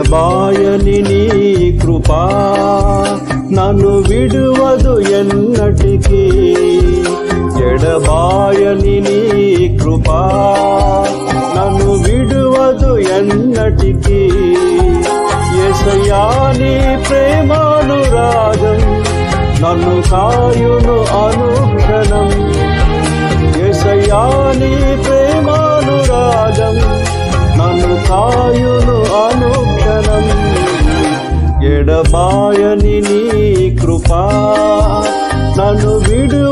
ఎడబాయని నీ కృపా నన్ను విడువదు ఎన్నటికీ. ఎడబాయని నీ కృపా నన్ను విడువదు ఎన్నటికీ. యేసయ్యా నీ ప్రేమానురాగం నన్ను కాయును అనుక్షణం. యేసయ్యా నీ ప్రేమానురాగం నన్ను కాయును అనుక్షణం. ఎడబాయని నీ కృపా నన్ను విడు